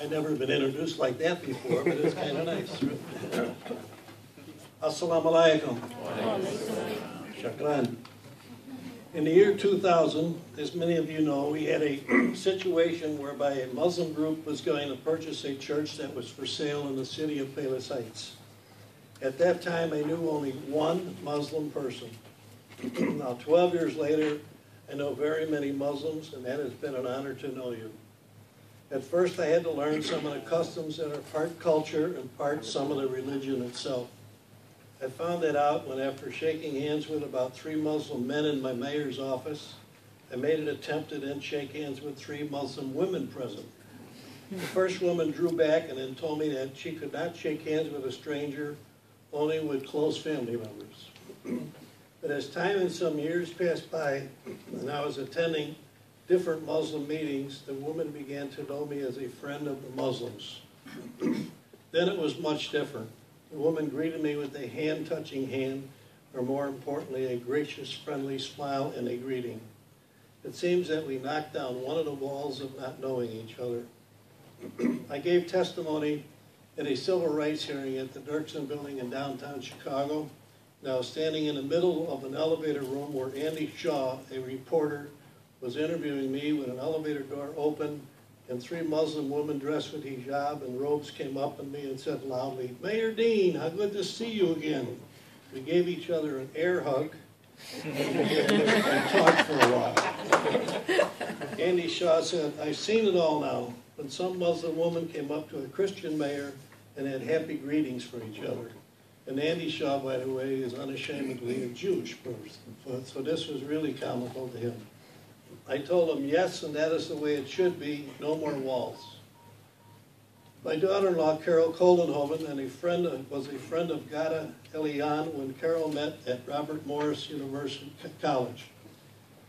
I've never been introduced like that before, but it's kind of nice. Assalamu alaikum. Shukran. In the year 2000, as many of you know, we had a situation whereby a Muslim group was going to purchase a church that was for sale in the city of Palos Heights. At that time, I knew only one Muslim person. Now, 12 years later, I know very many Muslims, and that has been an honor to know you. At first, I had to learn some of the customs that are part culture and part some of the religion itself. I found that out when, after shaking hands with about 3 Muslim men in my mayor's office, I made an attempt to then shake hands with 3 Muslim women present. The first woman drew back and then told me that she could not shake hands with a stranger, only with close family members. But as time and some years passed by, and I was attending different Muslim meetings, the woman began to know me as a friend of the Muslims. Then it was much different. The woman greeted me with a hand-touching hand, or more importantly, a gracious, friendly smile and a greeting. It seems that we knocked down one of the walls of not knowing each other. I gave testimony at a civil rights hearing at the Dirksen Building in downtown Chicago. Now, standing in the middle of an elevator room where Andy Shaw, a reporter, was interviewing me when an elevator door opened and 3 Muslim women dressed with hijab and robes came up to me and said loudly, "Mayor Dean, how good to see you again." We gave each other an air hug and talked for a while. Andy Shaw said, "I've seen it all now." When some Muslim woman came up to a Christian mayor and had happy greetings for each other. And Andy Shaw, by the way, is unashamedly a Jewish person, so this was really comical to him. I told him, yes, and that is the way it should be, no more walls. My daughter-in-law, Carol Koldenhoven, was a friend of Gada Elian when Carol met at Robert Morris University College.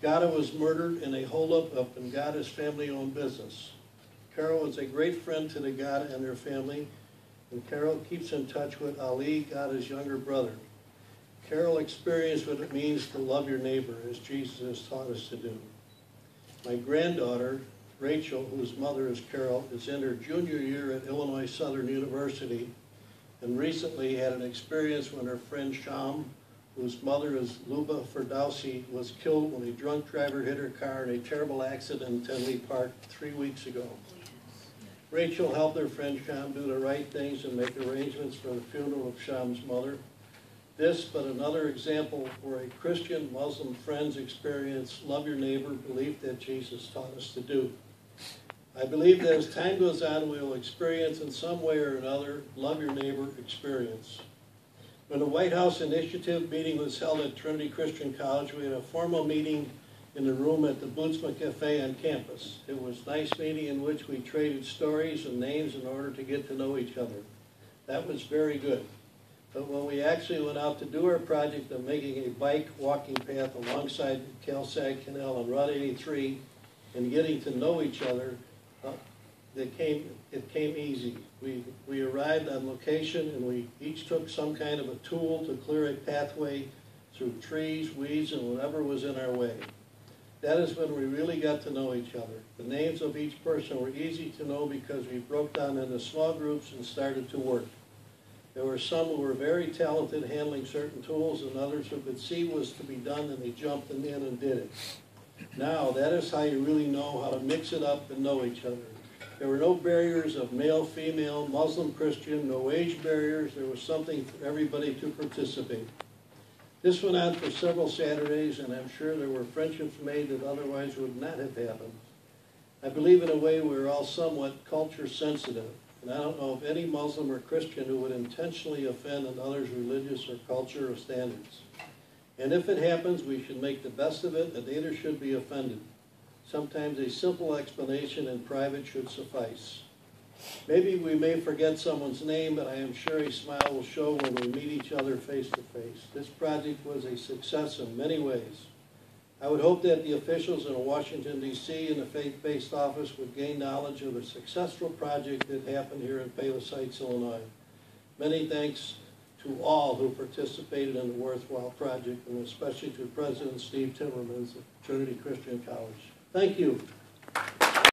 Gada was murdered in a holdup in Gada's family-owned business. Carol was a great friend to the Gada and their family, and Carol keeps in touch with Ali, Gada's younger brother. Carol experienced what it means to love your neighbor, as Jesus has taught us to do. My granddaughter, Rachel, whose mother is Carol, is in her junior year at Illinois Southern University and recently had an experience when her friend Sham, whose mother is Luba Ferdowsi, was killed when a drunk driver hit her car in a terrible accident in Tenley Park 3 weeks ago. Rachel helped her friend Sham do the right things and make arrangements for the funeral of Sham's mother. This, but another example where a Christian Muslim friends experience love your neighbor belief that Jesus taught us to do. I believe that as time goes on, we will experience in some way or another love your neighbor experience. When the White House Initiative meeting was held at Trinity Christian College, we had a formal meeting in the room at the Bootsma Cafe on campus. It was a nice meeting in which we traded stories and names in order to get to know each other. That was very good. But when we actually went out to do our project of making a bike walking path alongside the Cal-Sag Canal on Route 83 and getting to know each other, it came easy. We arrived on location and we each took some kind of a tool to clear a pathway through trees, weeds, and whatever was in our way. That is when we really got to know each other. The names of each person were easy to know because we broke down into small groups and started to work. There were some who were very talented handling certain tools and others who could see what was to be done and they jumped in and did it. Now, that is how you really know how to mix it up and know each other. There were no barriers of male, female, Muslim, Christian, no age barriers. There was something for everybody to participate. This went on for several Saturdays, and I'm sure there were friendships made that otherwise would not have happened. I believe in a way we're all somewhat culture sensitive. And I don't know of any Muslim or Christian who would intentionally offend another's religious or culture or standards. And if it happens, we should make the best of it, and neither should be offended. Sometimes a simple explanation in private should suffice. Maybe we may forget someone's name, but I am sure a smile will show when we meet each other face to face. This project was a success in many ways. I would hope that the officials in Washington, D.C. and the faith-based office would gain knowledge of the successful project that happened here in Palos Heights, Illinois. Many thanks to all who participated in the worthwhile project, and especially to President Steve Timmermans of Trinity Christian College. Thank you.